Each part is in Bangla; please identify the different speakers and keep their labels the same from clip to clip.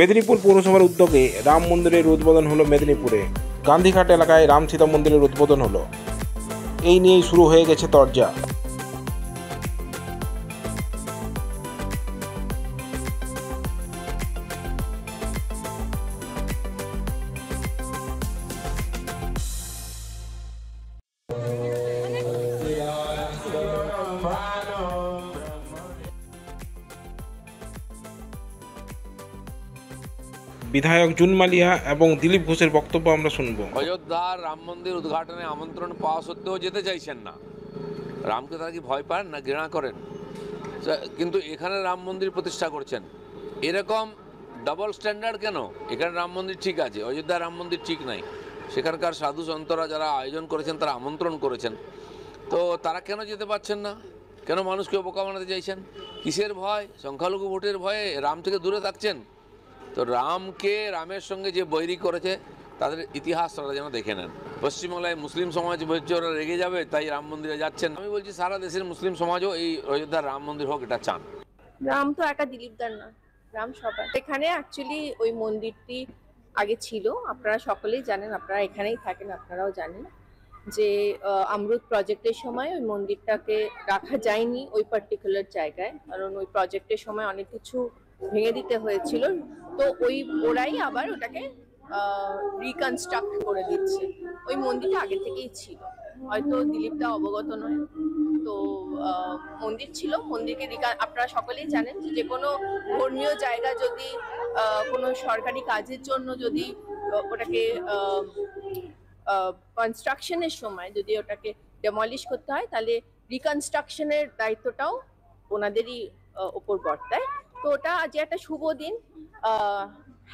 Speaker 1: মেদিনীপুর পৌরসভার উদ্যোগে রাম মন্দিরের উদ্বোধন হলো মেদিনীপুরে। গান্ধীঘাট এলাকায় রাম সীতা মন্দিরের উদ্বোধন হলো। এই নিয়েই শুরু হয়ে গেছে তরজা। বিধায়ক জুন মালিয়া এবং দিলীপ ঘোষের বক্তব্য আমরা শুনব।
Speaker 2: অযোধ্যার রাম মন্দির উদ্ঘাটনে আমন্ত্রণ পাওয়া সত্ত্বেও যেতে চাইছেন না। রামকে তারা কি ভয় পান না ঘৃণা করেন? কিন্তু এখানে রাম মন্দির প্রতিষ্ঠা করছেন, এরকম ডাবল স্ট্যান্ডার্ড কেন? এখানে রাম মন্দির ঠিক আছে, অযোধ্যার রাম মন্দির ঠিক নাই। সেখানকার সাধু সন্তরা যারা আয়োজন করেছেন তারা আমন্ত্রণ করেছেন, তো তারা কেন যেতে পারছেন না? কেন মানুষকে বোকা বানাতে চাইছেন? কিসের ভয়? সংখ্যালঘু ভোটের ভয়ে রাম থেকে দূরে থাকছেন? তো রামকে, রামের সঙ্গে যে বৈরী করেছে তাদের ইতিহাস তারা যেন দেখে নেন। পশ্চিমবাংলায় মুসলিম সমাজ বলছে ওরা রেগে যাবে তাই রাম মন্দিরে যাচ্ছেন। আমি বলছি সারা দেশের মুসলিম সমাজও এই অযোধ্যার রাম মন্দির হোক এটা চান।
Speaker 3: রাম তো একা দিলীপদার না, রাম সবার। এখানে অ্যাকচুয়ালি ওই মন্দিরটি আগে ছিল, আপনারা সকলেই জানেন, আপনারা এখানেই থাকেন, আপনারাও জানেন যে অমৃত প্রজেক্টের সময় ওই মন্দিরটাকে রাখা যায়নি ওই পার্টিকুলার জায়গায়, কারণ ওই প্রজেক্টের সময় অনেক কিছু ভেঙে দিতে হয়েছিল। তো ওরাই আবার ওটাকে রিকনস্ট্রাক্ট করে দিচ্ছে। ওই মন্দিরটা আগে থেকেই ছিল, হয়তো দিলীপদা অবগত নয়। তো মন্দির ছিল, মন্দিরকে আপনারা সকলেই জানেন যে কোনো ধর্মীয় জায়গা যদি কোনো সরকারি কাজের জন্য যদি ওটাকে কনস্ট্রাকশনের সময় যদি ওটাকে ডেমলিশ করতে হয় তাহলে রিকনস্ট্রাকশনের দায়িত্বটাও ওনাদেরই ওপর বর্তায়। তো ওটা আজ একটা শুভ দিন।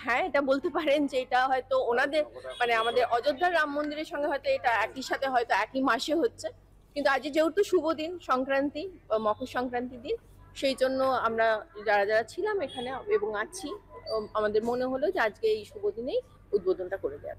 Speaker 3: হ্যাঁ, এটা বলতে পারেন যে এটা হয়তো ওনাদের মানে আমাদের অযোধ্যার রাম মন্দিরের সঙ্গে হয়তো এটা একই সাথে হয়তো একই মাসে হচ্ছে, কিন্তু আজ যেহেতু শুভ দিন, সংক্রান্তি, মকর সংক্রান্তির দিন, সেই জন্য আমরা যারা যারা ছিলাম এখানে এবং আছি, আমাদের মনে হলো যে আজকে এই শুভ দিনেই উদ্বোধনটা করে দেওয়া।